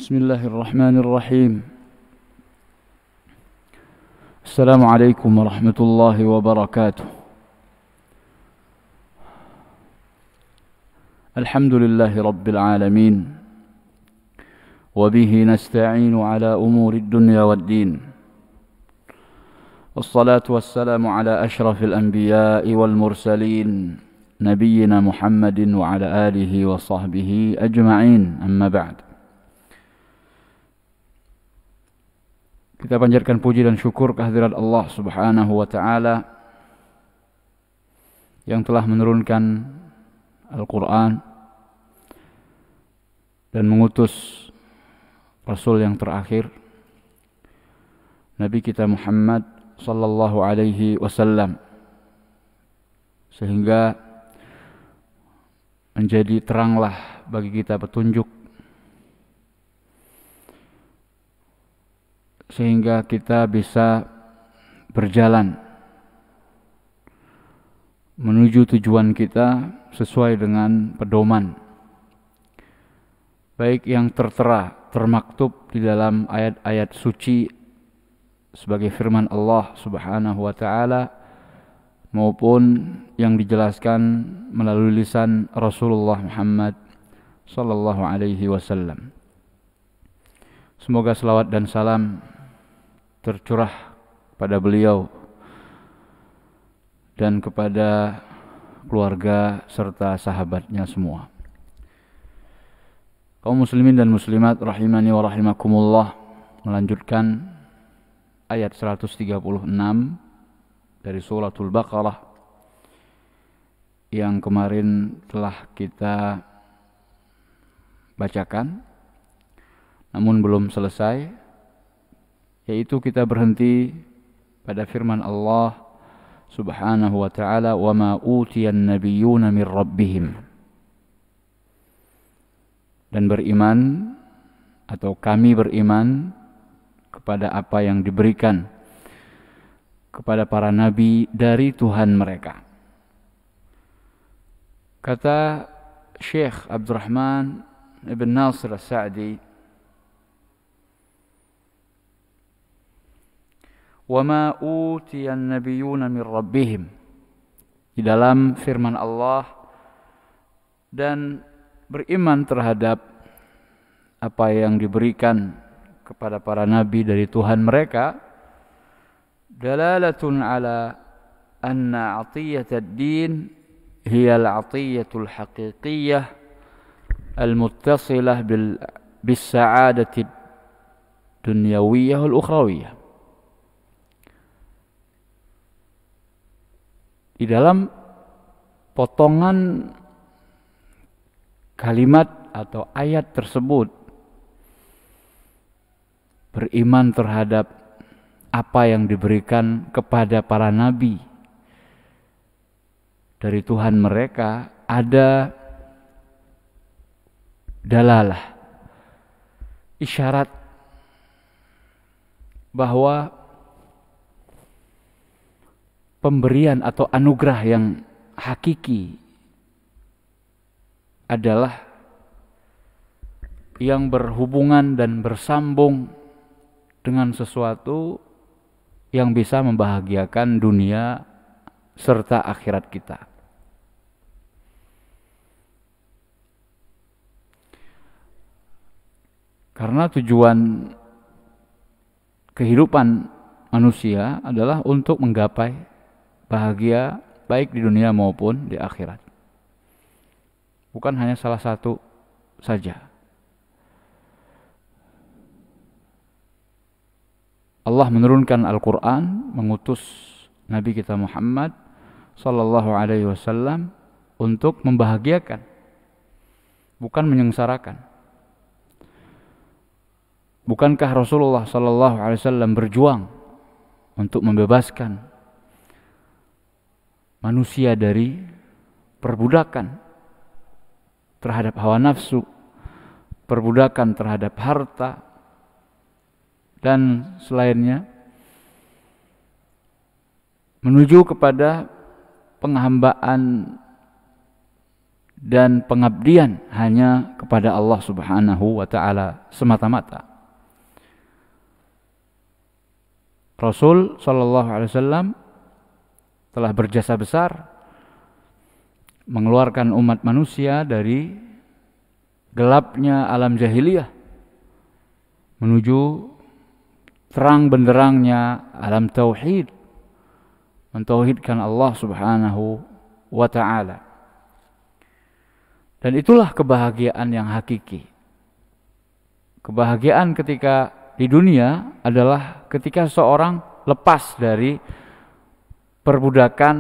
بسم الله الرحمن الرحيم. السلام عليكم ورحمة الله وبركاته. الحمد لله رب العالمين، وبه نستعين على أمور الدنيا والدين، والصلاة والسلام على أشرف الأنبياء والمرسلين نبينا محمد وعلى آله وصحبه أجمعين. أما بعد. Kita panjatkan puji dan syukur kehadirat Allah Subhanahu wa taala yang telah menurunkan Al-Qur'an dan mengutus Rasul yang terakhir, Nabi kita Muhammad sallallahu alaihi wasallam, sehingga menjadi teranglah bagi kita petunjuk, sehingga kita bisa berjalan menuju tujuan kita sesuai dengan pedoman, baik yang tertera, termaktub di dalam ayat-ayat suci sebagai firman Allah Subhanahu wa taala, maupun yang dijelaskan melalui lisan Rasulullah Muhammad sallallahu alaihi wasallam. Semoga selawat dan salam tercurah pada beliau dan kepada keluarga serta sahabatnya semua. Kaum muslimin dan muslimat rahimani wa rahimakumullah, melanjutkan ayat 136 dari suratul Baqarah yang kemarin telah kita bacakan, namun belum selesai, yaitu kita berhenti pada firman Allah Subhanahu wa ta'ala, wa ma utiyan nabiyyuna min rabbihim, dan beriman atau kami beriman kepada apa yang diberikan kepada para nabi dari Tuhan mereka. Kata Syekh Abdurrahman ibn Nasir As-Sa'di, وَمَا أُوتِيَ النَّبِيُّونَ مِنْ رَبِّهِمْ, di dalam firman Allah, dan beriman terhadap apa yang diberikan kepada para nabi dari Tuhan mereka, dalalatun ala anna 'atiyat ad-din hiya al-'atiyatul haqiqiyyah al-muttasilah bis-sa'adati ad-dunyawiyyah wal-ukhrawiyyah. Di dalam potongan kalimat atau ayat tersebut, beriman terhadap apa yang diberikan kepada para nabi dari Tuhan mereka, ada dalalah, isyarat bahwa pemberian atau anugerah yang hakiki adalah yang berhubungan dan bersambung dengan sesuatu yang bisa membahagiakan dunia serta akhirat kita. Karena tujuan kehidupan manusia adalah untuk menggapai bahagia baik di dunia maupun di akhirat. Bukan hanya salah satu saja. Allah menurunkan Al-Quran, mengutus Nabi kita Muhammad sallallahu alaihi wasallam untuk membahagiakan, bukan menyengsarakan. Bukankah Rasulullah sallallahu alaihi wasallam berjuang untuk membebaskan manusia dari perbudakan terhadap hawa nafsu, perbudakan terhadap harta, dan selainnya, menuju kepada penghambaan dan pengabdian hanya kepada Allah Subhanahu wa taala semata-mata. Rasul sallallahu alaihi wasallam telah berjasa besar mengeluarkan umat manusia dari gelapnya alam jahiliyah menuju terang benderangnya alam tauhid, mentauhidkan Allah Subhanahu wa taala. Dan itulah kebahagiaan yang hakiki. Kebahagiaan ketika di dunia adalah ketika seorang lepas dari perbudakan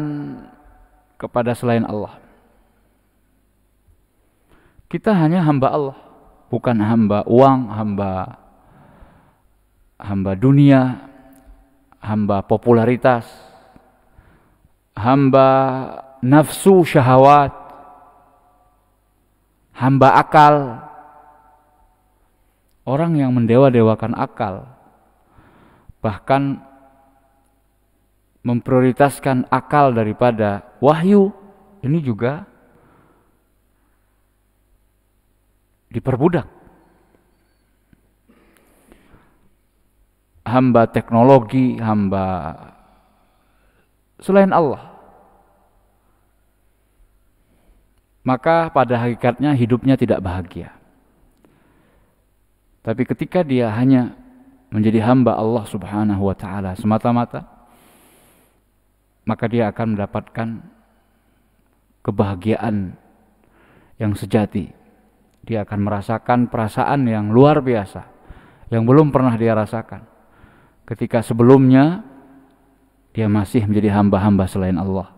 kepada selain Allah. Kita hanya hamba Allah, bukan hamba uang, hamba dunia, hamba popularitas, hamba nafsu syahwat, hamba akal. Orang yang mendewa-dewakan akal, bahkan memprioritaskan akal daripada wahyu, ini juga diperbudak. Hamba teknologi, hamba selain Allah. Maka pada hakikatnya hidupnya tidak bahagia. Tapi ketika dia hanya menjadi hamba Allah Subhanahu wa taala semata-mata, maka dia akan mendapatkan kebahagiaan yang sejati. Dia akan merasakan perasaan yang luar biasa yang belum pernah dia rasakan ketika sebelumnya dia masih menjadi hamba-hamba selain Allah.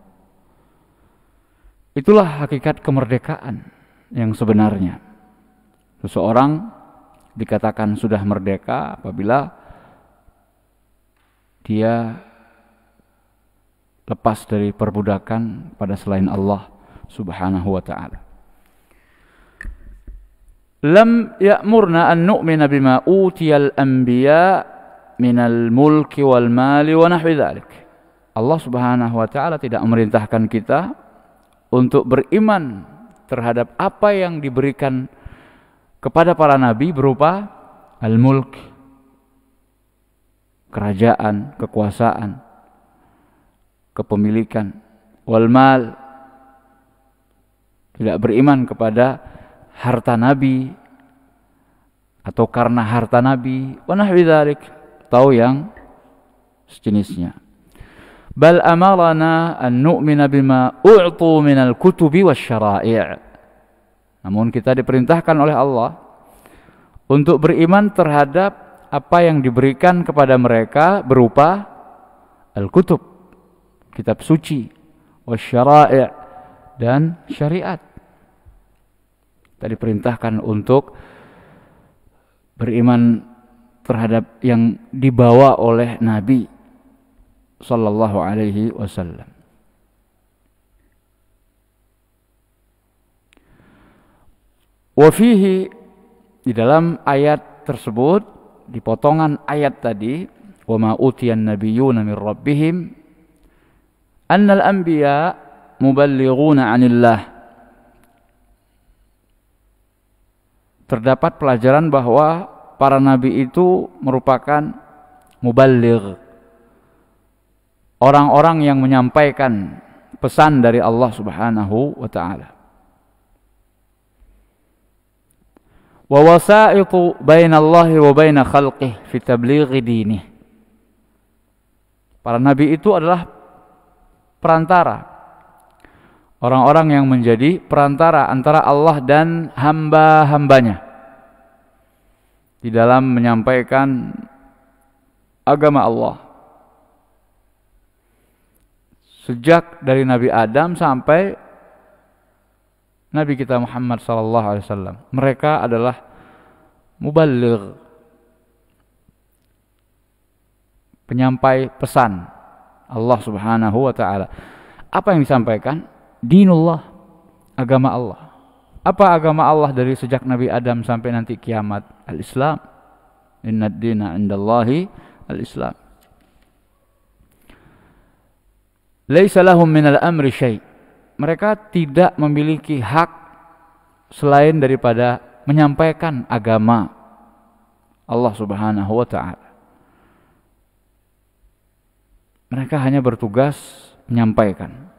Itulah hakikat kemerdekaan yang sebenarnya. Seseorang dikatakan sudah merdeka apabila dia lepas dari perbudakan pada selain Allah Subhanahu wa ta'ala. Lam ya'murna an nu'mina bima utiyal anbiya minal mulki wal mali wa nahwi dzalik. Allah Subhanahu wa ta'ala tidak memerintahkan kita untuk beriman terhadap apa yang diberikan kepada para nabi berupa al-mulk, kerajaan, kekuasaan, kepemilikan, wal mal, tidak beriman kepada harta nabi atau karena harta nabi, wa nahwi dzalik, atau yang sejenisnya. Bal amarana an nu'mina bima u'tu minal kutubi wasyara'i'. Namun kita diperintahkan oleh Allah untuk beriman terhadap apa yang diberikan kepada mereka berupa al-kutub, kitab suci, wasyara'i', dan syariat. Kita diperintahkan untuk beriman terhadap yang dibawa oleh Nabi sallallahu alaihi wasallam. Wa fihi, di dalam ayat tersebut, di potongan ayat tadi, wa ma utiyan nabiyyuna min rabbihim annal anbiya muballighuna 'anillah. Terdapat pelajaran bahwa para nabi itu merupakan muballigh, orang-orang yang menyampaikan pesan dari Allah Subhanahu wa ta'ala. Wa wasaitu bainallahi wa baina khalqih fi tablighi dinih. Para nabi itu adalah perantara, orang-orang yang menjadi perantara antara Allah dan hamba-hambanya di dalam menyampaikan agama Allah. Sejak dari Nabi Adam sampai Nabi kita Muhammad sallallahu alaihi wasallam, mereka adalah muballigh, penyampai pesan Allah Subhanahu wa taala. Apa yang disampaikan? Dinullah, agama Allah. Apa agama Allah dari sejak Nabi Adam sampai nanti kiamat? Al-Islam. Innad dina indallahi al-Islam. Laisa lahum minal amri syai'. Mereka tidak memiliki hak selain daripada menyampaikan agama Allah Subhanahu wa ta'ala. Mereka hanya bertugas menyampaikan.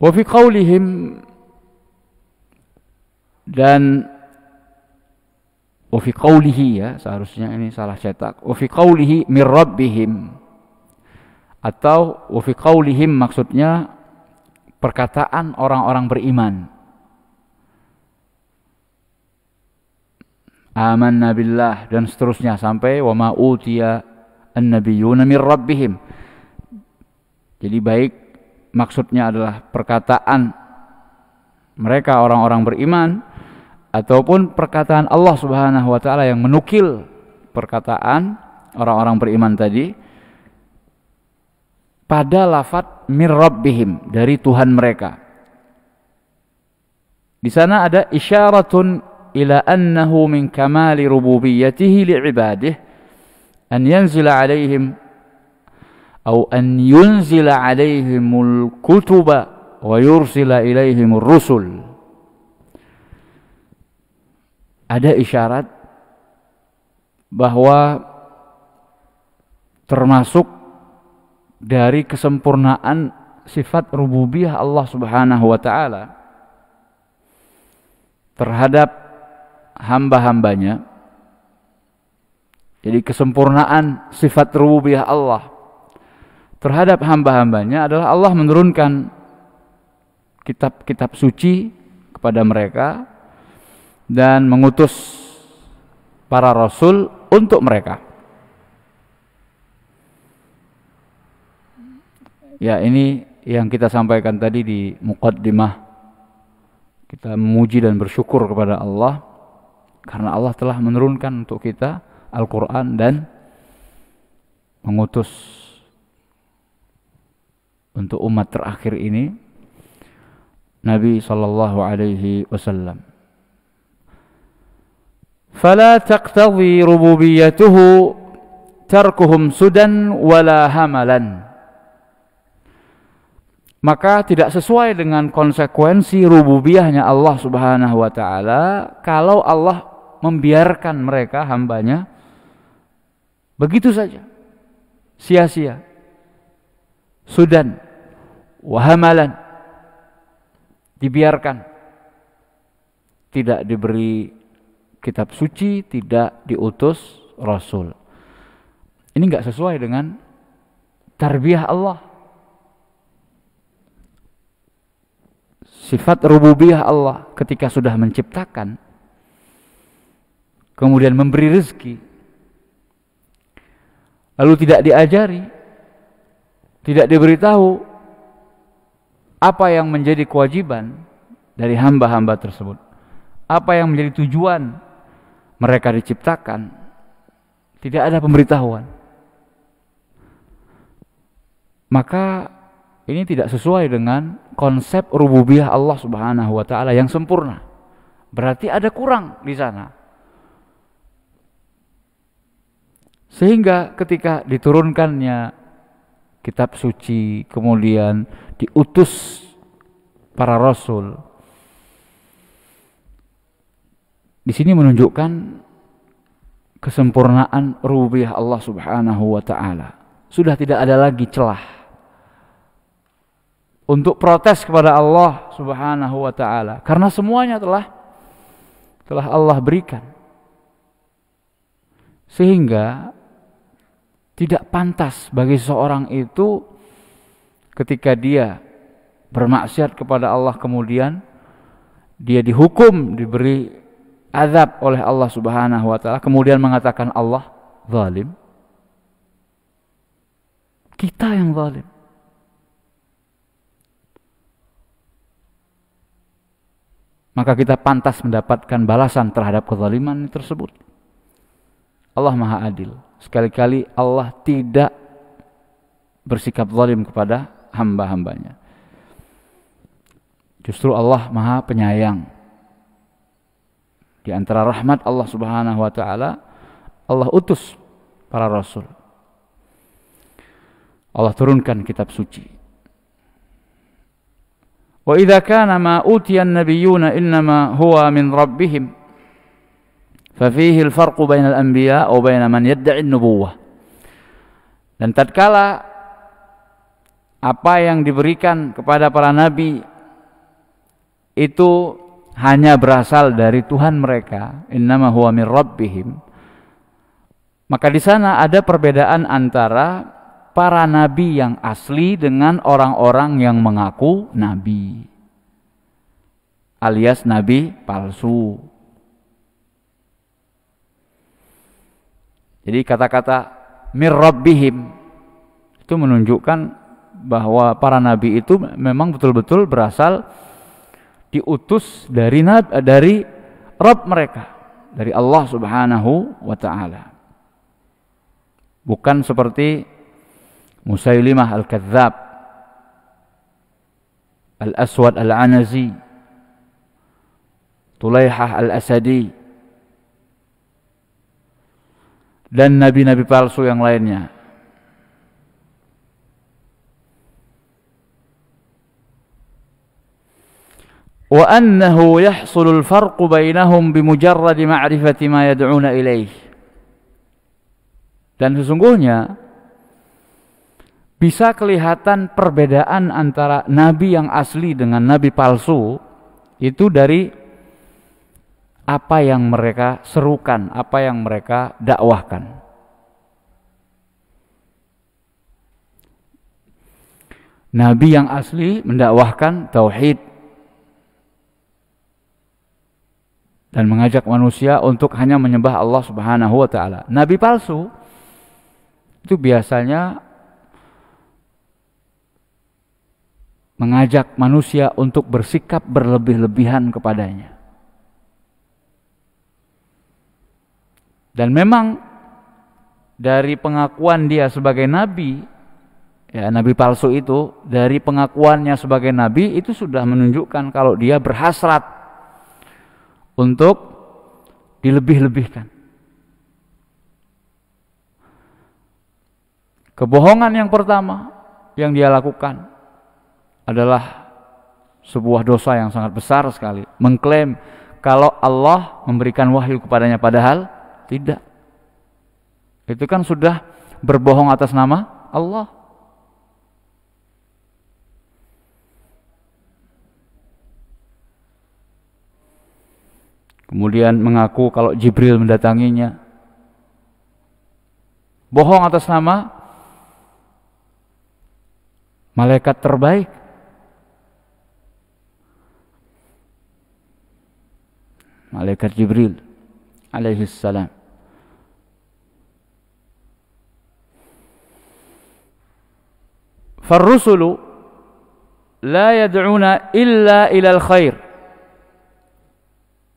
Wa fi qaulihim, dan wa fi qaulihi, ya seharusnya ini salah cetak, wa fi qaulihi mir rabbihim, atau wa fi qaulihim maksudnya perkataan orang-orang beriman. Amanna billah dan seterusnya sampai wa ma utiya an-nabiyyuna mir rabbihim. Jadi baik maksudnya adalah perkataan mereka orang-orang beriman ataupun perkataan Allah Subhanahu wa taala yang menukil perkataan orang-orang beriman tadi pada lafaz mir rabbihim, dari Tuhan mereka. Di sana ada isyaratun ila annahu min kamali rububiyyatihi li'ibadihi an yanzila alaihim atau an yunzila alaihimul kutuba wa yursila ilaihimur rusul. Ada isyarat bahwa termasuk dari kesempurnaan sifat rububiyah Allah Subhanahu wa taala terhadap hamba-hambanya. Jadi kesempurnaan sifat rububiyah Allah terhadap hamba-hambanya adalah Allah menurunkan kitab-kitab suci kepada mereka dan mengutus para rasul untuk mereka. Ya, ini yang kita sampaikan tadi di muqaddimah. Kita memuji dan bersyukur kepada Allah karena Allah telah menurunkan untuk kita Al-Quran dan mengutus untuk umat terakhir ini Nabi sallallahu alaihi wasallam. Fala taqtadhi rububiyyatuhu tarkuhum sudan wala hamalan. Maka tidak sesuai dengan konsekuensi rububiyahnya Allah Subhanahu wa taala kalau Allah membiarkan mereka, hambanya, begitu saja, sia-sia, sudan, wahamalan, dibiarkan, tidak diberi kitab suci, tidak diutus rasul. Ini enggak sesuai dengan tarbiyah Allah. Sifat rububiyah Allah ketika sudah menciptakan, kemudian memberi rezeki, lalu tidak diajari, tidak diberitahu apa yang menjadi kewajiban dari hamba-hamba tersebut, apa yang menjadi tujuan mereka diciptakan, tidak ada pemberitahuan. Maka ini tidak sesuai dengan konsep rububiyah Allah Subhanahu wa taala yang sempurna. Berarti ada kurang di sana. Sehingga ketika diturunkannya kitab suci, kemudian diutus para rasul, di sini menunjukkan kesempurnaan rububiyah Allah Subhanahu wa taala. Sudah tidak ada lagi celah untuk protes kepada Allah Subhanahu wa taala karena semuanya telah Allah berikan. Sehingga tidak pantas bagi seseorang itu ketika dia bermaksiat kepada Allah kemudian dia dihukum, diberi azab oleh Allah Subhanahu wa taala, kemudian mengatakan Allah zalim. Kita yang zalim. Maka kita pantas mendapatkan balasan terhadap kezaliman tersebut. Allah Maha Adil. Sekali-kali Allah tidak bersikap zalim kepada hamba-hambanya. Justru Allah Maha Penyayang. Di antara rahmat Allah Subhanahu wa taala, Allah utus para rasul. Allah turunkan kitab suci. Wa idza kana ma utiya an-nabiyyuna innama huwa min rabbihim fa fihi al-farqu bainal anbiya wa bain man yad'i an-nubuwah. Dan tatkala apa yang diberikan kepada para nabi itu hanya berasal dari Tuhan mereka, innama huwa min rabbihim, maka di sana ada perbedaan antara para nabi yang asli dengan orang-orang yang mengaku nabi, alias nabi palsu. Jadi kata-kata mir rabbihim itu menunjukkan bahwa para nabi itu memang betul-betul berasal diutus dari Rabb mereka, dari Allah Subhanahu wa taala. Bukan seperti Musailimah al-Kadzdzab, Al-Aswad al-Anazi, Tulaihah al-Asadi, dan nabi-nabi palsu yang lainnya. Wa annahu yahsulul farqu bainahum bimujarradi ma'rifati ma yad'una ilaih. Dan sesungguhnya bisa kelihatan perbedaan antara nabi yang asli dengan nabi palsu itu dari apa yang mereka serukan, apa yang mereka dakwahkan. Nabi yang asli mendakwahkan tauhid dan mengajak manusia untuk hanya menyembah Allah Subhanahu wa taala. Nabi palsu itu biasanya mengajak manusia untuk bersikap berlebih-lebihan kepadanya. Dan memang dari pengakuan dia sebagai nabi, ya nabi palsu itu, dari pengakuannya sebagai nabi itu sudah menunjukkan kalau dia berhasrat untuk dilebih-lebihkan. Kebohongan yang pertama yang dia lakukan adalah sebuah dosa yang sangat besar sekali, mengklaim kalau Allah memberikan wahyu kepadanya padahal tidak. Itu kan sudah berbohong atas nama Allah. Kemudian mengaku kalau Jibril mendatanginya. Bohong atas nama malaikat terbaik. Malaikat Jibril alaihi salam. Farrusulu la yad'una illa ilal khair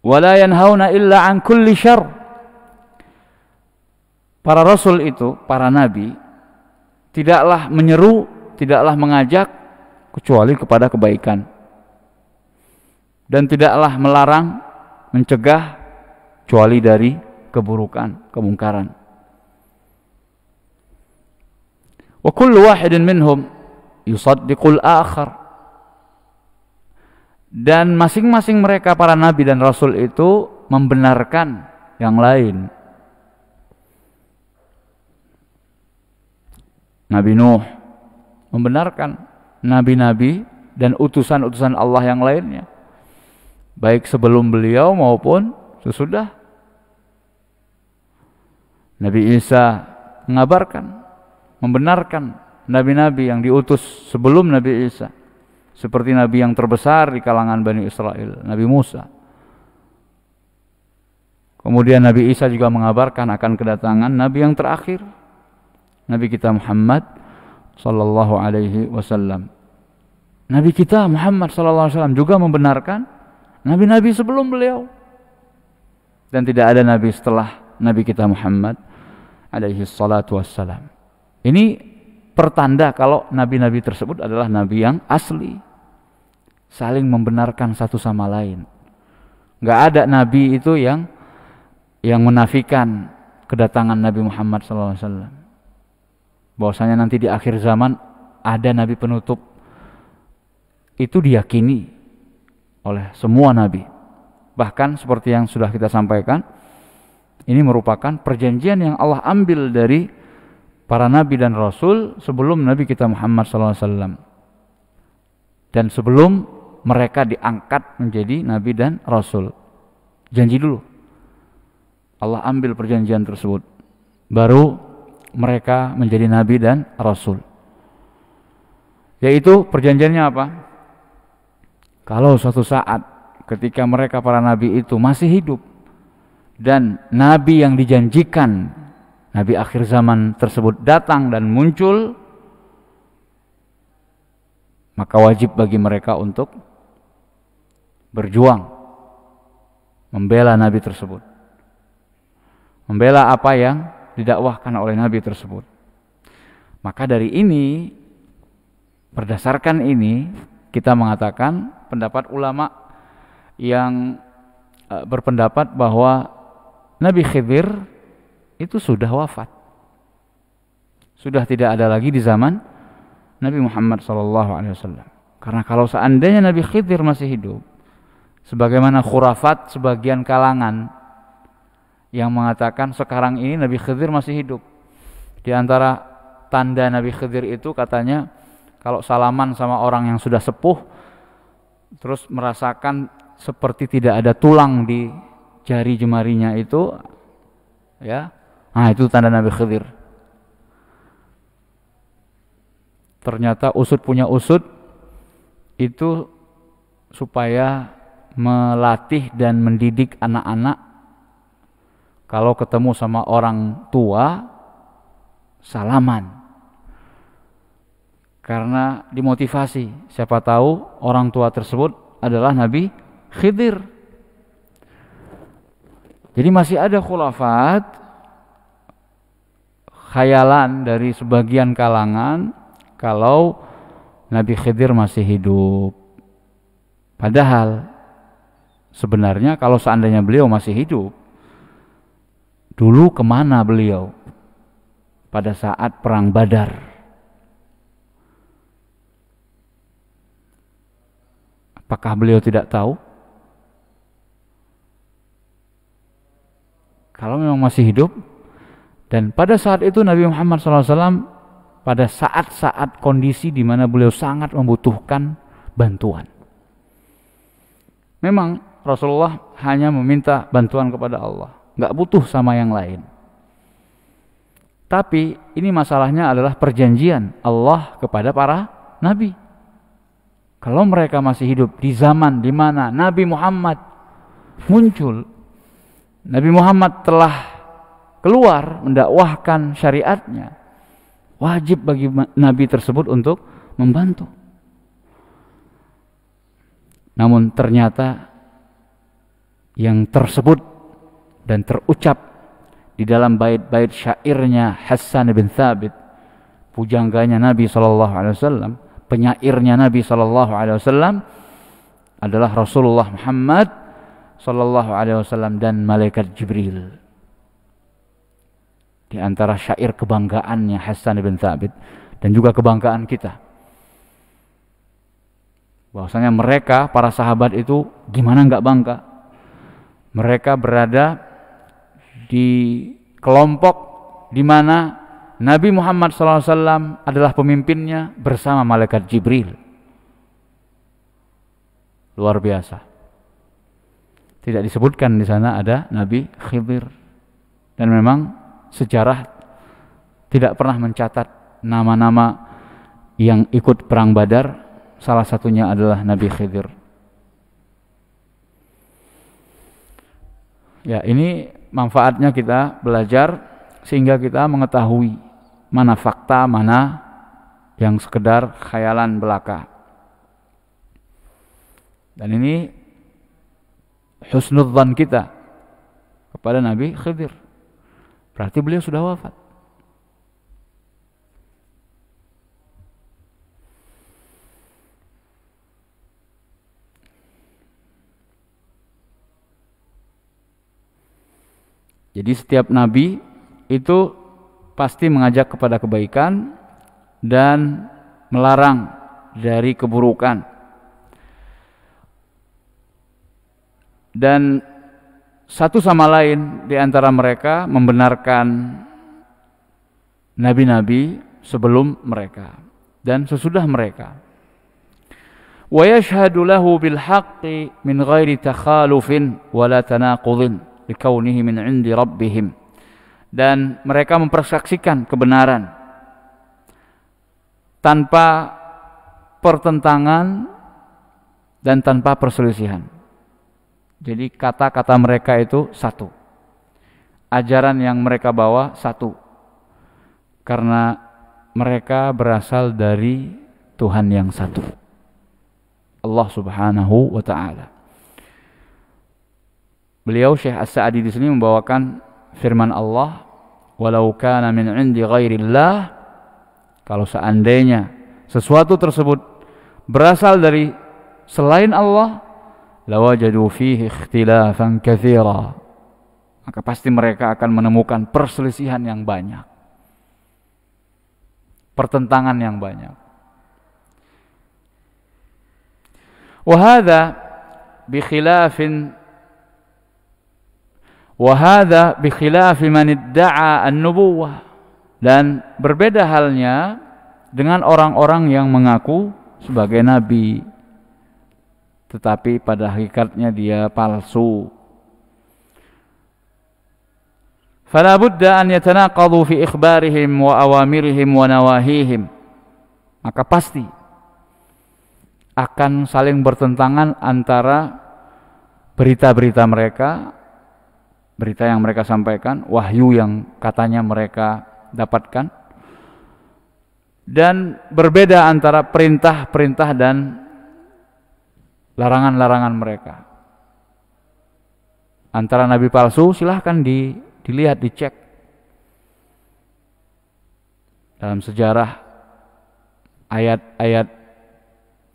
wa la yanhauna illa an kulli syarr. Para rasul itu, para nabi, tidaklah menyeru, tidaklah mengajak kecuali kepada kebaikan, dan tidaklah melarang, mencegah kecuali dari keburukan, kemungkaran. Wa kullu wahidin minhum yusaddiqul akhar. Dan masing-masing mereka para nabi dan rasul itu membenarkan yang lain. Nabi Nuh membenarkan nabi-nabi dan utusan-utusan Allah yang lainnya, baik sebelum beliau maupun sesudah. Nabi Isa mengabarkan, membenarkan nabi-nabi yang diutus sebelum Nabi Isa, seperti nabi yang terbesar di kalangan Bani Israel, Nabi Musa. Kemudian Nabi Isa juga mengabarkan akan kedatangan nabi yang terakhir, Nabi kita Muhammad sallallahu alaihi wasallam. Nabi kita Muhammad sallallahu alaihi wasallam juga membenarkan nabi-nabi sebelum beliau, dan tidak ada nabi setelah Nabi kita Muhammad alaihi salatu wassalam. Ini pertanda kalau nabi-nabi tersebut adalah nabi yang asli, saling membenarkan satu sama lain. Enggak ada nabi itu yang menafikan kedatangan Nabi Muhammad sallallahu alaihi wasallam. Bahwasanya nanti di akhir zaman ada nabi penutup itu diyakini oleh semua nabi. Bahkan seperti yang sudah kita sampaikan, ini merupakan perjanjian yang Allah ambil dari para nabi dan rasul sebelum Nabi kita Muhammad SAW. Dan sebelum mereka diangkat menjadi nabi dan rasul. Janji dulu. Allah ambil perjanjian tersebut. Baru mereka menjadi nabi dan rasul. Yaitu perjanjiannya apa? Kalau suatu saat ketika mereka para nabi itu masih hidup dan nabi yang dijanjikan, nabi akhir zaman tersebut datang dan muncul, maka wajib bagi mereka untuk berjuang membela nabi tersebut, membela apa yang didakwahkan oleh nabi tersebut. Maka dari ini, berdasarkan ini, kita mengatakan pendapat ulama yang berpendapat bahwa Nabi Khidir itu sudah wafat, sudah tidak ada lagi di zaman Nabi Muhammad SAW. Karena kalau seandainya Nabi Khidir masih hidup, sebagaimana khurafat sebagian kalangan yang mengatakan sekarang ini Nabi Khidir masih hidup. Di antara tanda Nabi Khidir itu katanya kalau salaman sama orang yang sudah sepuh, terus merasakan seperti tidak ada tulang di jari jemarinya itu, ya, nah itu tanda Nabi Khidir. Ternyata usut punya usut itu supaya melatih dan mendidik anak-anak kalau ketemu sama orang tua salaman. Karena dimotivasi, siapa tahu orang tua tersebut adalah Nabi Khidir. Jadi masih ada khulafat, khayalan dari sebagian kalangan kalau Nabi Khidir masih hidup. Padahal sebenarnya kalau seandainya beliau masih hidup, dulu kemana beliau pada saat perang Badar? Apakah beliau tidak tahu? Kalau memang masih hidup, dan pada saat itu Nabi Muhammad SAW pada saat-saat kondisi di mana beliau sangat membutuhkan bantuan. Memang Rasulullah hanya meminta bantuan kepada Allah, nggak butuh sama yang lain. Tapi ini masalahnya adalah perjanjian Allah kepada para nabi. Kalau mereka masih hidup di zaman di mana Nabi Muhammad muncul, Nabi Muhammad telah keluar mendakwahkan syariatnya, wajib bagi Nabi tersebut untuk membantu. Namun ternyata yang tersebut dan terucap di dalam bait-bait syairnya Hassan bin Thabit, pujangganya Nabi SAW, penyairnya Nabi SAW adalah Rasulullah Muhammad SAW dan malaikat Jibril. Di antara syair kebanggaannya Hassan bin Thabit dan juga kebanggaan kita, bahwasanya mereka para sahabat itu gimana nggak bangga? Mereka berada di kelompok di mana Nabi Muhammad SAW adalah pemimpinnya bersama malaikat Jibril. Luar biasa. Tidak disebutkan di sana ada Nabi Khidir. Dan memang sejarah tidak pernah mencatat nama-nama yang ikut perang Badar. Salah satunya adalah Nabi Khidir. Ya, ini manfaatnya kita belajar sehingga kita mengetahui mana fakta, mana yang sekedar khayalan belaka. Dan ini husnudzan kita kepada Nabi Khidir. Berarti beliau sudah wafat. Jadi setiap nabi itu pasti mengajak kepada kebaikan dan melarang dari keburukan. dan satu sama lain di antara mereka membenarkan nabi-nabi sebelum mereka dan sesudah mereka. Wa yashhadu lahu bil haqqi min ghairi takhalufin wala tanaqudin likaunihi min 'indi rabbihim. Dan mereka mempersaksikan kebenaran tanpa pertentangan dan tanpa perselisihan. Jadi kata-kata mereka itu satu. Ajaran yang mereka bawa satu. Karena mereka berasal dari Tuhan yang satu, Allah Subhanahu wa taala. Beliau Syekh As-Sa'di di sini membawakan firman Allah, "Walau kana min 'indi ghairillah," kalau seandainya sesuatu tersebut berasal dari selain Allah, lawajadu fihi ikhtilafan katsira, maka pasti mereka akan menemukan perselisihan yang banyak, pertentangan yang banyak. Wa hadza bi khilafi man idda'a an-nubuwah, dan berbeda halnya dengan orang-orang yang mengaku sebagai nabi tetapi pada hakikatnya dia palsu. Fala budda an yatanaqadu fi ikhbarihim wa awamirihim wa nawahihim, maka pasti akan saling bertentangan antara berita-berita mereka, berita yang mereka sampaikan, wahyu yang katanya mereka dapatkan, dan berbeda antara perintah-perintah dan larangan-larangan mereka. Antara nabi palsu silahkan dilihat, dicek. Dalam sejarah ayat-ayat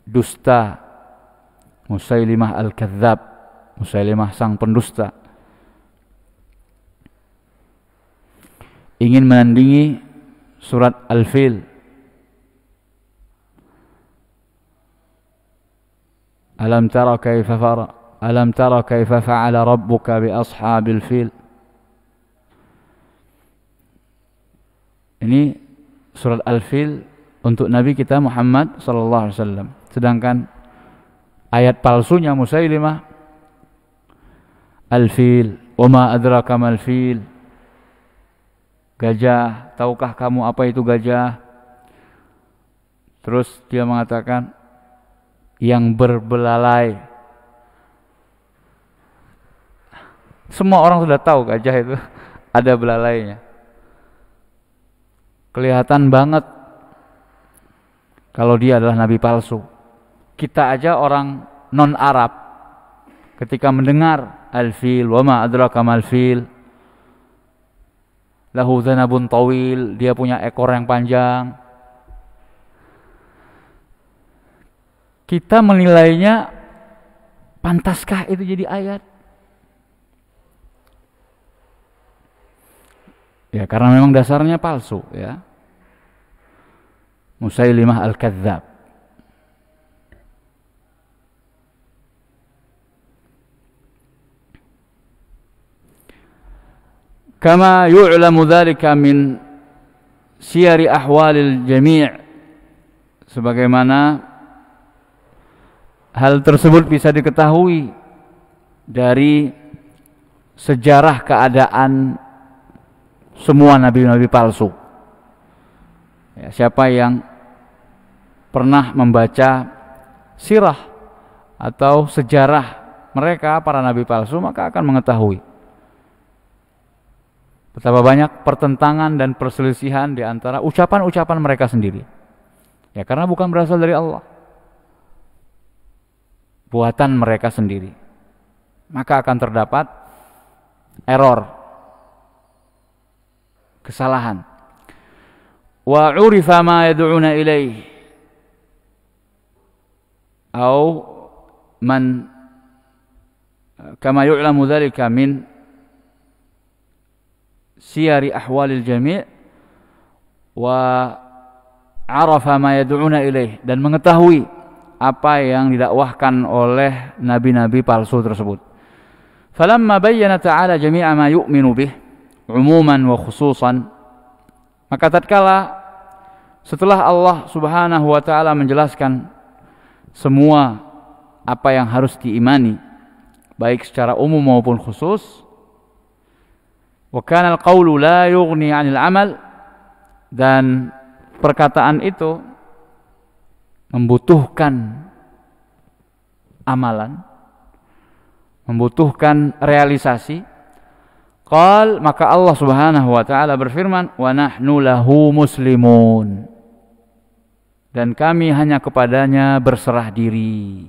dusta Musailimah al-Kadzab, Musailimah sang pendusta, ingin menandingi surat Al-Fil. Alam tara kaifa fa'ala rabbuka bi ashabil fil. Ini surat Al-Fil untuk Nabi kita Muhammad sallallahu alaihi wasallam. Sedangkan ayat palsunya Musailimah Al-Fil, wa ma adraka mal fil. Gajah, tahukah kamu apa itu gajah? Terus dia mengatakan yang berbelalai. Semua orang sudah tahu gajah itu ada belalainya. Kelihatan banget kalau dia adalah nabi palsu. Kita aja orang non-Arab ketika mendengar al-fil, wa ma adraka mal fil, lahu dhanabun tawil, dia punya ekor yang panjang, kita menilainya, pantaskah itu jadi ayat? Ya karena memang dasarnya palsu ya. Musailimah al-Kadzab. Kama yu'lamu dzalika min siyari ahwalil jami', sebagaimana hal tersebut bisa diketahui dari sejarah keadaan semua nabi-nabi palsu. Ya, siapa yang pernah membaca sirah atau sejarah mereka para nabi palsu, maka akan mengetahui betapa banyak pertentangan dan perselisihan di antara ucapan-ucapan mereka sendiri. Ya karena bukan berasal dari Allah, buatan mereka sendiri, maka akan terdapat error, kesalahan. Wa urifa ma yad'una ilaih, atau man kama yu'lamu dzalika min siyari ahwalil jami' wa arafa ma yad'una ilaih, dan mengetahui apa yang didakwahkan oleh nabi-nabi palsu tersebut. Falamma bayyana ta'ala jami'a ma yu'minu bih umuman wa khususan, maka tatkala setelah Allah Subhanahu wa taala menjelaskan semua apa yang harus diimani baik secara umum maupun khusus, wa kana al-qawlu la yughni 'anil 'amal, dan perkataan itu membutuhkan amalan, membutuhkan realisasi. Qal, maka Allah Subhanahu wa taala berfirman, wa nahnu lahu muslimun, dan kami hanya kepadanya berserah diri.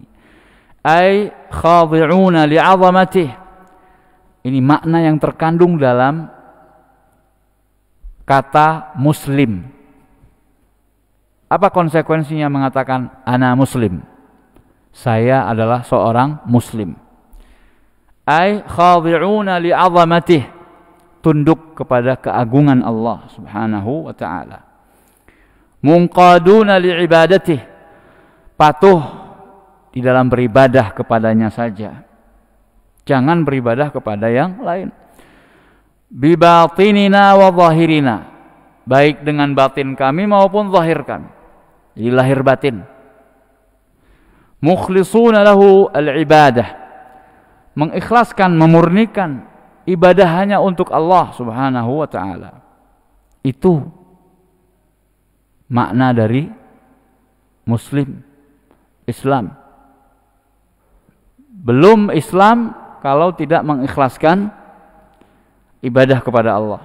Ai khadi'una li'azamatih. Ini makna yang terkandung dalam kata muslim. Apa konsekuensinya mengatakan ana muslim? Saya adalah seorang muslim. Ai khadi'una li'azamatih, tunduk kepada keagungan Allah Subhanahu wa taala. Munqaduna li'ibadatih, patuh di dalam beribadah kepadanya saja, jangan beribadah kepada yang lain. Bi batinina wa zahirina, baik dengan batin kami maupun zahir kami, jadi lahir batin. Mukhlisuna lahu al-ibadah, mengikhlaskan, memurnikan ibadah hanya untuk Allah Subhanahu wa taala. Itu makna dari muslim, Islam. Belum Islam kalau tidak mengikhlaskan ibadah kepada Allah,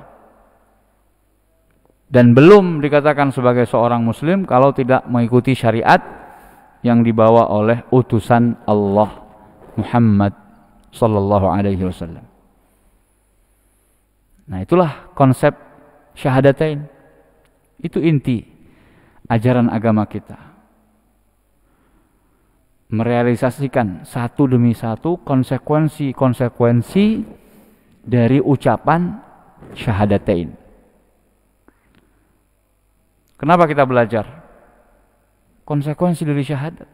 dan belum dikatakan sebagai seorang muslim kalau tidak mengikuti syariat yang dibawa oleh utusan Allah Muhammad sallallahu alaihi wasallam. Nah, itulah konsep syahadatain. Itu inti ajaran agama kita. Merealisasikan satu demi satu konsekuensi-konsekuensi dari ucapan syahadatain. Kenapa kita belajar? Konsekuensi dari syahadat.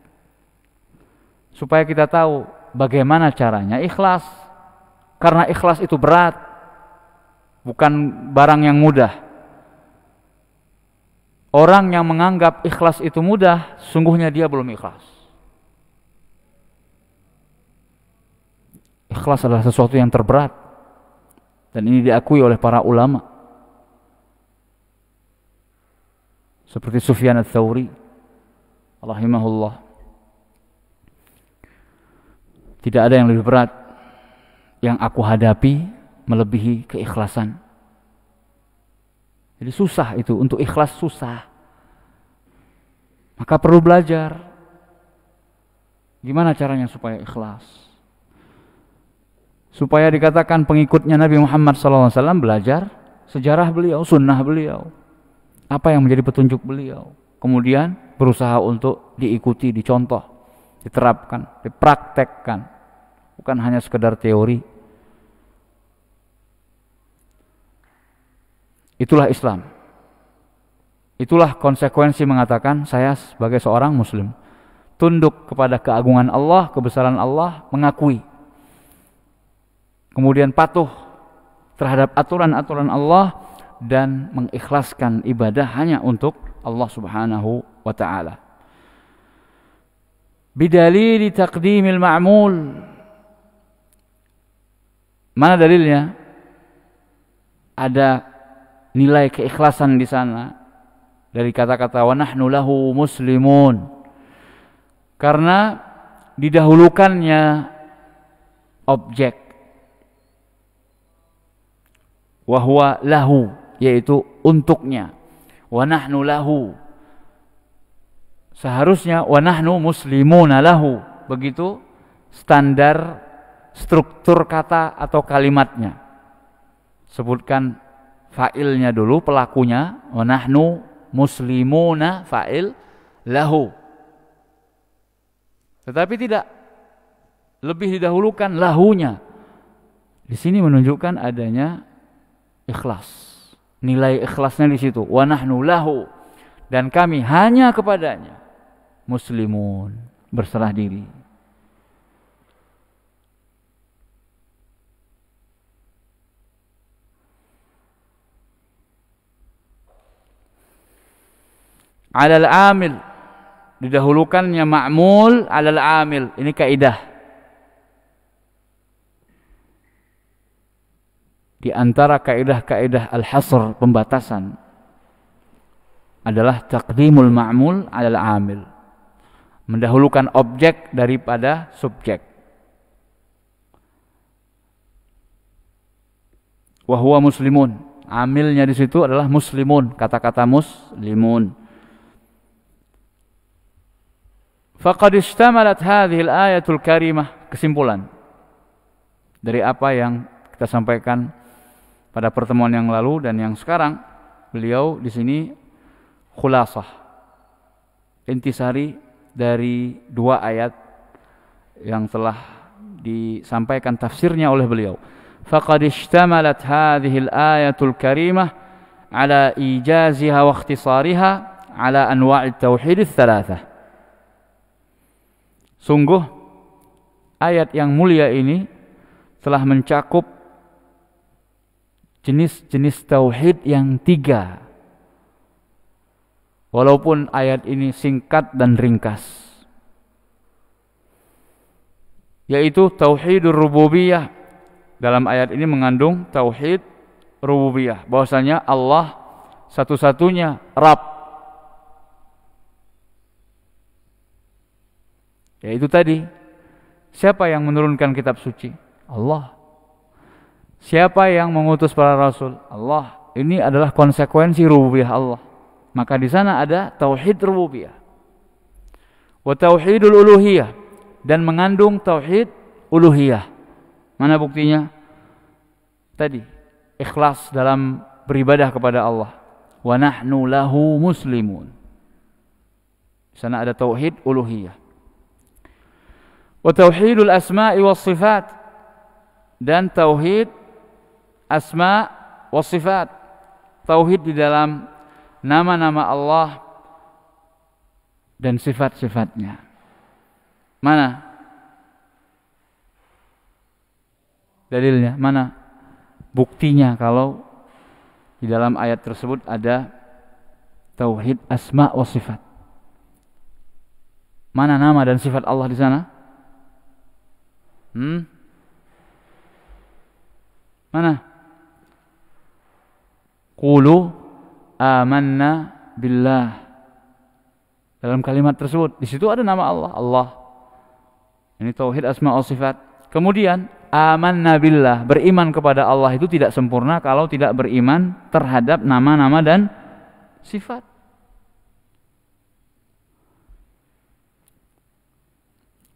Supaya kita tahu bagaimana caranya ikhlas. Karena ikhlas itu berat, bukan barang yang mudah. Orang yang menganggap ikhlas itu mudah, sungguhnya dia belum ikhlas. Ikhlas adalah sesuatu yang terberat, dan ini diakui oleh para ulama seperti Sufyan ats-Tsauri rahimahullah. Tidak ada yang lebih berat yang aku hadapi melebihi keikhlasan. Jadi susah itu, untuk ikhlas susah. Maka perlu belajar gimana caranya supaya ikhlas. Supaya dikatakan pengikutnya Nabi Muhammad SAW, belajar sejarah beliau, sunnah beliau, apa yang menjadi petunjuk beliau, kemudian berusaha untuk diikuti, dicontoh, diterapkan, dipraktekkan, bukan hanya sekedar teori. Itulah Islam. Itulah konsekuensi mengatakan saya sebagai seorang muslim, tunduk kepada keagungan Allah, kebesaran Allah, mengakui, kemudian patuh terhadap aturan-aturan Allah, dan mengikhlaskan ibadah hanya untuk Allah Subhanahu wa ta'ala. Bidalili taqdimil ma'mul. Mana dalilnya? Ada nilai keikhlasan di sana dari kata-kata wa nahnu lahu muslimun, karena didahulukannya objek, wa huwa lahu, yaitu untuknya, wa nahnu lahu, seharusnya wa nahnu muslimuna lahu, begitu standar struktur kata atau kalimatnya. Sebutkan fa'ilnya dulu, pelakunya, wa nahnu muslimuna, fa'il, lahu. Tetapi tidak, lebih didahulukan lahunya. Di sini menunjukkan adanya ikhlas. Nilai ikhlasnya di situ. Wa nahnu lahu, dan kami hanya kepadanya muslimun, berserah diri. 'alal 'amil, didahulukannya ma'mul 'alal 'amil. Ini kaidah. Di antara kaidah-kaidah al-hasr, pembatasan, adalah taqdimul ma'mul 'alal 'amil. Mendahulukan objek daripada subjek. Wa huwa muslimun. Amilnya di situ adalah muslimun, kata-kata muslimun. Faqad ishtamalat hadhihi al-ayatul karimah, kesimpulan dari apa yang kita sampaikan pada pertemuan yang lalu dan yang sekarang, beliau di sini khulasah, intisari dari dua ayat yang telah disampaikan tafsirnya oleh beliau. Faqad ishtamalat hadhihi al-ayatul karimah ala ijaziha wa ikhtisariha ala anwa' at-tauhid ats-tsalatsah. Sungguh ayat yang mulia ini telah mencakup jenis-jenis tauhid yang 3. Walaupun ayat ini singkat dan ringkas, yaitu tauhidur rububiyah. Dalam ayat ini mengandung tauhid rububiyah, bahwasanya Allah satu-satunya Rabb. Yaitu tadi, siapa yang menurunkan kitab suci? Allah. Siapa yang mengutus para rasul? Allah. Ini adalah konsekuensi rububiyah Allah. Maka di sana ada tauhid rububiyah. Wa tauhidul uluhiyah, dan mengandung tauhid uluhiyah. Mana buktinya? Tadi, ikhlas dalam beribadah kepada Allah. Wa nahnu lahu muslimun. Di sana ada tauhid uluhiyah. Wa tauhidul asma'i was sifat, dan tauhid asma was sifat. Tauhid di dalam nama-nama Allah dan sifat-sifatnya. Mana dalilnya? Mana buktinya kalau di dalam ayat tersebut ada tauhid asma wa sifat? Mana nama dan sifat Allah di sana? Mana? Qulu amanna billah. Dalam kalimat tersebut, di situ ada nama Allah. Allah. Ini tauhid asma wa sifat. Kemudian amanna billah, beriman kepada Allah itu tidak sempurna kalau tidak beriman terhadap nama-nama dan sifat.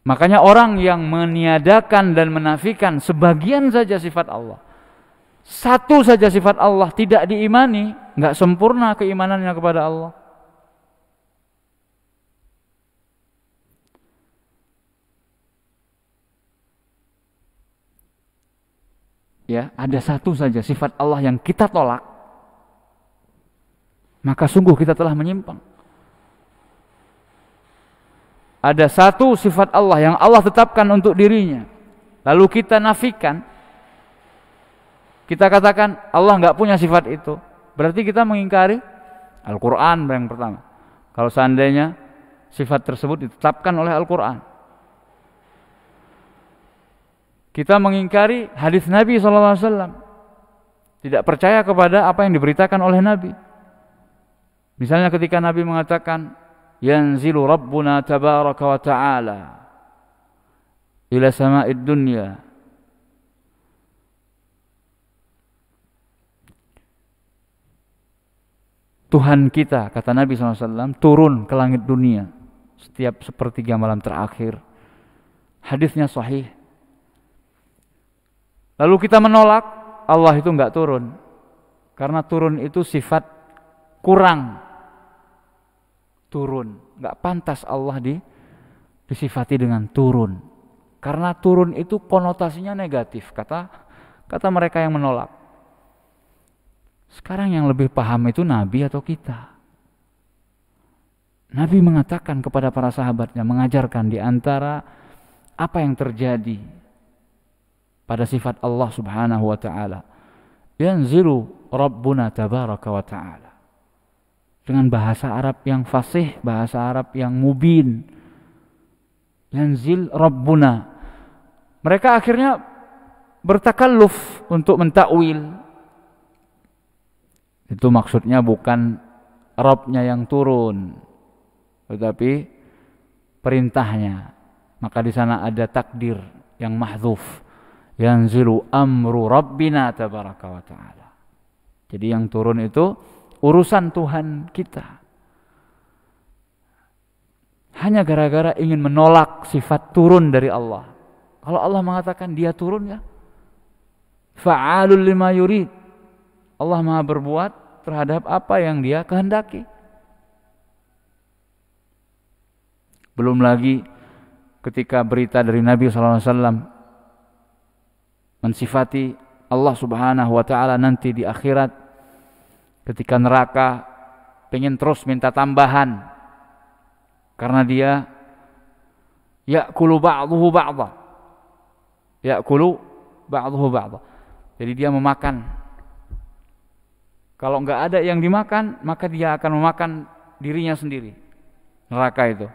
Makanya orang yang meniadakan dan menafikan sebagian saja sifat Allah, satu saja sifat Allah tidak diimani, nggak sempurna keimanannya kepada Allah. Ya, ada satu saja sifat Allah yang kita tolak, maka sungguh kita telah menyimpang. Ada satu sifat Allah yang Allah tetapkan untuk dirinya, lalu kita nafikan, kita katakan Allah nggak punya sifat itu, berarti kita mengingkari Al-Quran yang pertama. Kalau seandainya sifat tersebut ditetapkan oleh Al-Quran, kita mengingkari hadis Nabi SAW, tidak percaya kepada apa yang diberitakan oleh Nabi. Misalnya ketika Nabi mengatakan, yanzilu Rabbuna tabaraka wa ta'ala ila sama'id dunya. Tuhan kita, kata Nabi SAW, turun ke langit dunia setiap sepertiga malam terakhir. Hadisnya sahih. Lalu kita menolak, Allah itu enggak turun. Karena turun itu sifat kurang. Turun, enggak pantas Allah disifati dengan turun. Karena turun itu konotasinya negatif, kata mereka yang menolak. Sekarang yang lebih paham itu Nabi atau kita? Nabi mengatakan kepada para sahabatnya, mengajarkan di antara apa yang terjadi pada sifat Allah Subhanahu wa ta'ala. Yanzilu Rabbuna tabaraka wa ta'ala. dengan bahasa Arab yang fasih, bahasa Arab yang mubin. Yanzil Rabbuna. Mereka akhirnya bertakalluf untuk mentakwil. Itu maksudnya bukan Rabbnya yang turun, tetapi perintahnya. Maka di sana ada takdir yang mahdzuf. Yanzilu amru Rabbina tabaraka wa ta'ala. Jadi yang turun itu urusan Tuhan kita. Hanya gara-gara ingin menolak sifat turun dari Allah. Kalau Allah mengatakan dia turun, ya fa'alul lima yurid. Allah Maha berbuat terhadap apa yang dia kehendaki. Belum lagi ketika berita dari Nabi SAW mensifati Allah Subhanahu wa ta'ala nanti di akhirat, ketika neraka pengen terus minta tambahan karena dia ya'kulu ba'duhu ba'dha. Ya'kulu ba'duhu ba'dha. Jadi dia memakan. Kalau enggak ada yang dimakan, maka dia akan memakan dirinya sendiri. Neraka itu.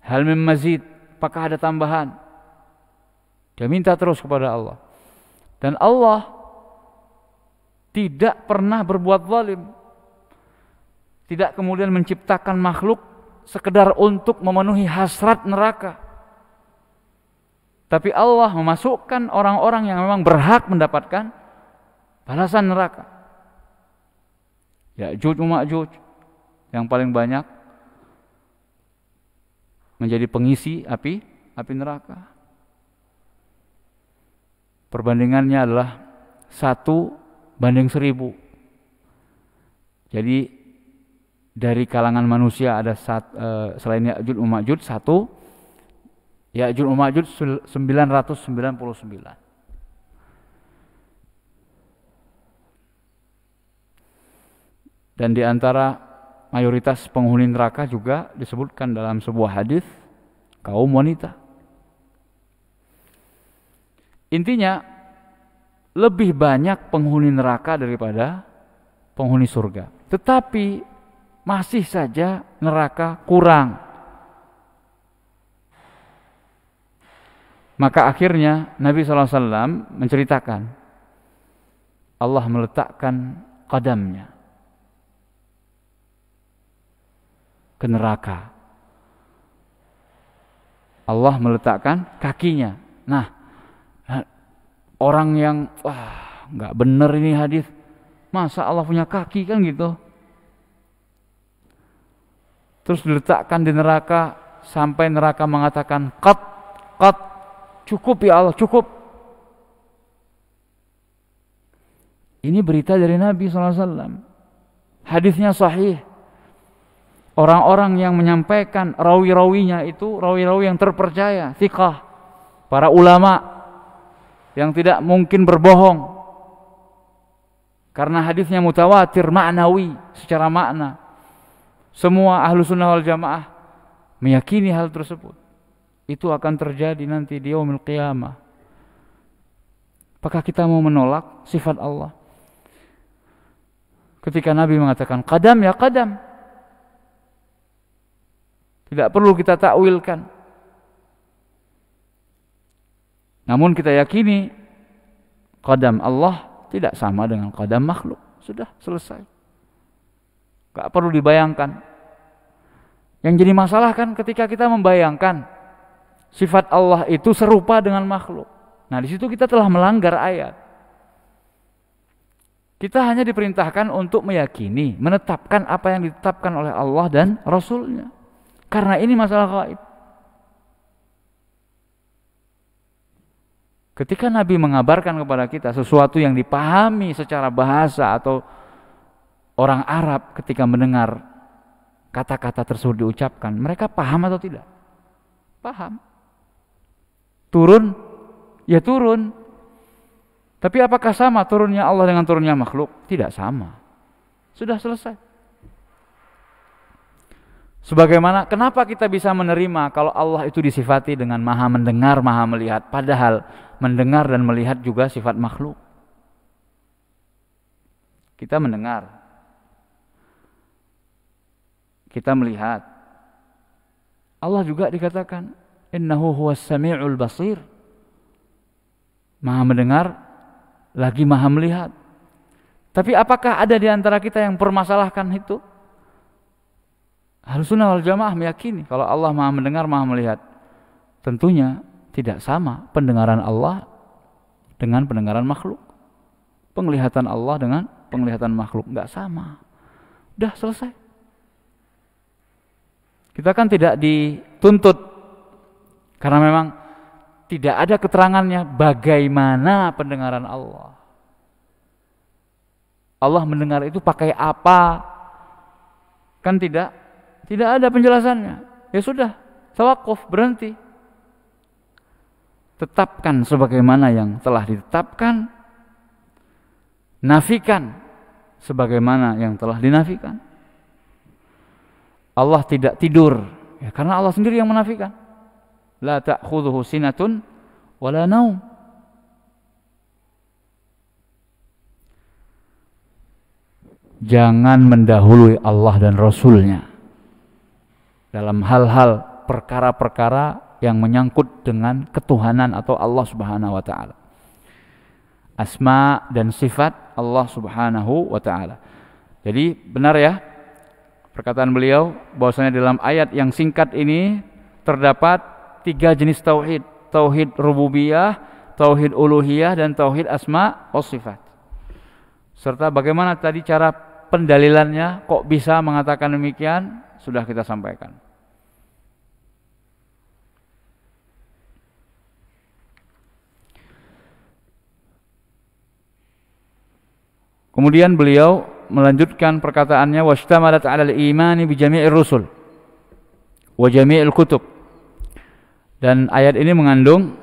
Hal min mazid, apakah ada tambahan? Dia minta terus kepada Allah. Dan Allah tidak pernah berbuat zalim. Tidak kemudian menciptakan makhluk sekedar untuk memenuhi hasrat neraka. Tapi Allah memasukkan orang-orang yang memang berhak mendapatkan balasan neraka. Ya'juj wa Ma'juj yang paling banyak menjadi pengisi api neraka. Perbandingannya adalah 1:1000. Jadi dari kalangan manusia ada selain Ya'juj wa Ma'juj 1, Ya'juj wa Ma'juj 999. Dan di antara mayoritas penghuni neraka juga disebutkan dalam sebuah hadis kaum wanita. Intinya lebih banyak penghuni neraka daripada penghuni surga. Tetapi masih saja neraka kurang. Maka akhirnya Nabi SAW menceritakan Allah meletakkan qadamnya ke neraka. Allah meletakkan kakinya. Nah, orang yang nggak benar ini hadis, masa Allah punya kaki kan gitu. Terus diletakkan di neraka sampai neraka mengatakan qat, cukup ya Allah, cukup. Ini berita dari Nabi SAW. Hadisnya sahih. Orang-orang yang menyampaikan rawi-rawinya itu rawi-rawi yang terpercaya, thiqah, para ulama yang tidak mungkin berbohong. Karena hadisnya mutawatir ma'nawi, secara makna. Semua ahlu sunnah wal jamaah meyakini hal tersebut. Itu akan terjadi nanti di yaumil qiyamah. Apakah kita mau menolak sifat Allah? Ketika Nabi mengatakan qadam ya qadam, tidak perlu kita takwilkan. Namun kita yakini qadam Allah tidak sama dengan qadam makhluk. Sudah selesai. Gak perlu dibayangkan. Yang jadi masalah kan ketika kita membayangkan sifat Allah itu serupa dengan makhluk. Nah, di situ kita telah melanggar ayat. Kita hanya diperintahkan untuk meyakini, menetapkan apa yang ditetapkan oleh Allah dan Rasul-Nya. Karena ini masalah gaib. Ketika Nabi mengabarkan kepada kita sesuatu yang dipahami secara bahasa atau orang Arab ketika mendengar kata-kata tersebut diucapkan, mereka paham atau tidak? Paham. Turun, ya turun. Tapi apakah sama turunnya Allah dengan turunnya makhluk? Tidak sama. Sudah selesai. Sebagaimana kenapa kita bisa menerima kalau Allah itu disifati dengan maha mendengar, maha melihat, padahal mendengar dan melihat juga sifat makhluk. Kita mendengar. kita melihat. Allah juga dikatakan innahu huwas sami'ul basir. Maha mendengar lagi maha melihat. Tapi apakah ada di antara kita yang permasalahkan itu? Ahlussunnah wal Jamaah meyakini kalau Allah maha mendengar, maha melihat. Tentunya tidak sama pendengaran Allah dengan pendengaran makhluk. Penglihatan Allah dengan penglihatan makhluk enggak sama. Udah selesai. Kita kan tidak dituntut karena memang tidak ada keterangannya bagaimana pendengaran Allah. Allah mendengar itu pakai apa? Kan tidak ada penjelasannya. Ya sudah, tawakuf, berhenti. Tetapkan sebagaimana yang telah ditetapkan. Nafikan sebagaimana yang telah dinafikan. Allah tidak tidur, ya, karena Allah sendiri yang menafikan. La ta'khudhuhu sinatun wala naum. Jangan mendahului Allah dan Rasulnya dalam hal-hal perkara-perkara yang menyangkut dengan ketuhanan atau Allah Subhanahu wa ta'ala. Asma dan sifat Allah Subhanahu wa ta'ala. Jadi benar ya perkataan beliau bahwasanya dalam ayat yang singkat ini terdapat 3 jenis tauhid. Tauhid rububiyah, tauhid uluhiyah, dan tauhid asma wa sifat. Serta bagaimana tadi cara pendalilannya, kok bisa mengatakan demikian, sudah kita sampaikan. Kemudian beliau melanjutkan perkataannya, washtamalat 'alal imani bi jami'ir rusul wa jami'il kutub. Dan ayat ini mengandung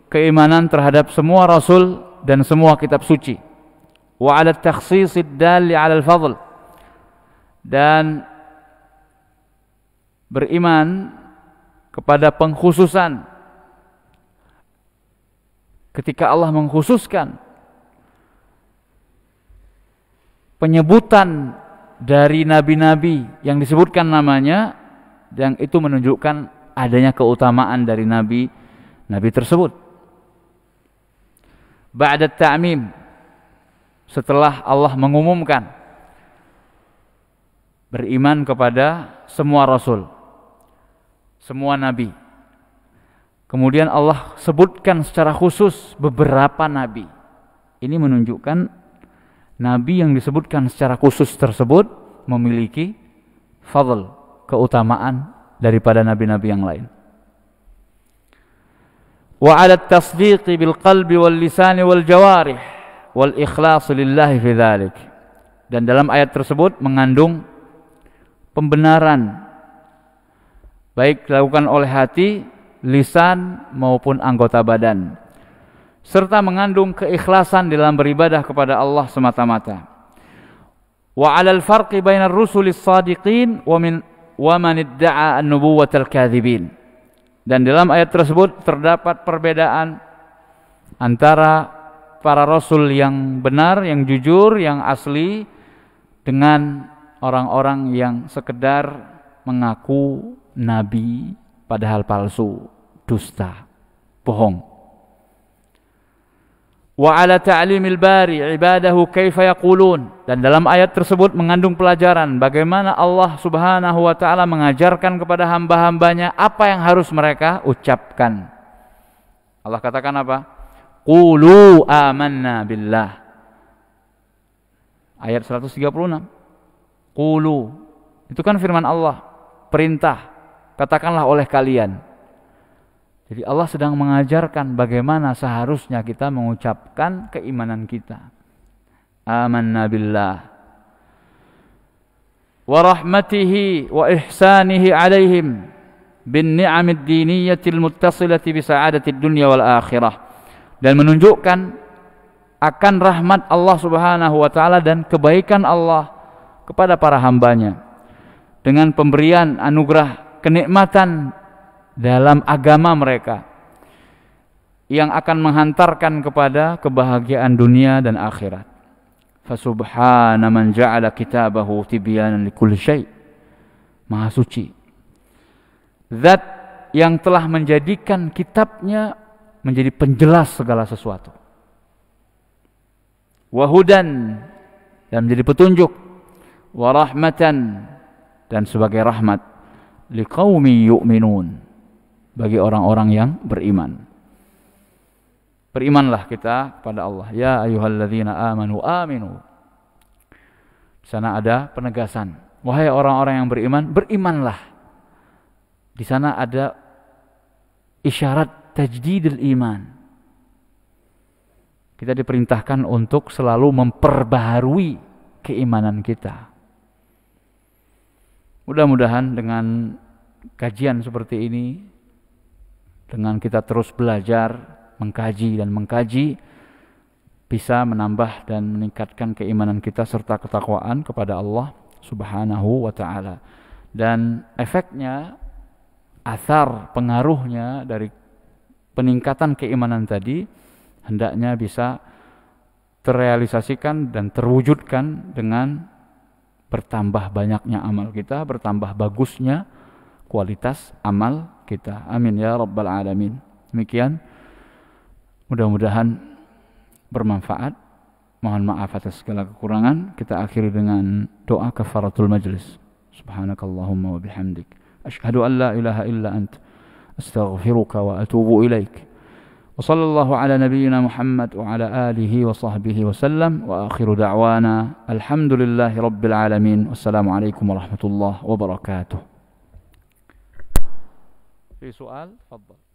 keimanan terhadap semua rasul dan semua kitab suci. Wa 'ala at-takhsisid dalli 'alal fadl. Dan beriman kepada pengkhususan ketika Allah mengkhususkan penyebutan dari nabi-nabi yang disebutkan namanya, yang itu menunjukkan adanya keutamaan dari nabi tersebut. Ba'da ta'mim, setelah Allah mengumumkan beriman kepada semua rasul, semua nabi. Kemudian Allah sebutkan secara khusus beberapa nabi. Ini menunjukkan nabi yang disebutkan secara khusus tersebut memiliki fadl, keutamaan daripada nabi-nabi yang lain. Wa 'ala at-tasdiqi bil qalbi wal lisani wal jawarih wal ikhlas lillahi fi dzalik. Dan dalam ayat tersebut mengandung pembenaran baik dilakukan oleh hati, lisan maupun anggota badan, serta mengandung keikhlasan dalam beribadah kepada Allah semata-mata. Wa 'alal farqi bainar rusulis shadiqin wa man idda'a an-nubuwwatal kadzibin. Dan dalam ayat tersebut terdapat perbedaan antara para rasul yang benar, yang jujur, yang asli dengan orang-orang yang sekedar mengaku nabi padahal palsu, dusta, bohong. Wa 'ala ta'limil bari ibadahu kaifa yaqulun. Dan dalam ayat tersebut mengandung pelajaran bagaimana Allah Subhanahu wa ta'ala mengajarkan kepada hamba-hambanya apa yang harus mereka ucapkan. Allah katakan apa? Qulu amanna billah. Ayat 136. Qulu, itu kan firman Allah, perintah, katakanlah oleh kalian. Jadi Allah sedang mengajarkan bagaimana seharusnya kita mengucapkan keimanan kita. Amanna billah wa rahmatihi wa ihsanihi alaihim bin ni'amid diniyatil muttasilati bi sa'adatid dunya wal akhirah. Dan menunjukkan akan rahmat Allah Subhanahu wa ta'ala dan kebaikan Allah kepada para hambanya dengan pemberian anugerah kenikmatan dalam agama mereka yang akan menghantarkan kepada kebahagiaan dunia dan akhirat. Fasubhana man ja'ala kitabahu tibyanan likulli syai'. Maha suci. Zat yang telah menjadikan kitabnya menjadi penjelas segala sesuatu. Wahudan, dan menjadi petunjuk. Warahmatan, dan sebagai rahmat. Liqaumi yu'minun, bagi orang-orang yang beriman. Berimanlah kita kepada Allah. Ya ayyuhalladzina amanu aminu. Di sana ada penegasan. Wahai orang-orang yang beriman, berimanlah. Di sana ada isyarat tajdidil iman. Kita diperintahkan untuk selalu memperbaharui keimanan kita. Mudah-mudahan dengan kajian seperti ini, dengan kita terus belajar, mengkaji dan mengkaji, bisa menambah dan meningkatkan keimanan kita serta ketakwaan kepada Allah Subhanahu wa ta'ala. Dan efeknya, athar pengaruhnya dari peningkatan keimanan tadi hendaknya bisa terrealisasikan dan terwujudkan dengan bertambah banyaknya amal kita, bertambah bagusnya kualitas amal kita. Amin ya rabbal alamin. Demikian, mudah-mudahan bermanfaat. Mohon maaf atas segala kekurangan. Kita akhiri dengan doa kafaratul majlis. Subhanakallahumma wa bihamdik, asyhadu an la ilaha illa ant, astaghfiruka wa atubu ilaik. Wa sallallahu ala nabiyyina Muhammad wa ala alihi wa sahbihi wa sallam. Wa akhiru da'wana alhamdulillahi rabbil alamin. Wassalamualaikum warahmatullahi wabarakatuh. Fi soal? Tafadhal.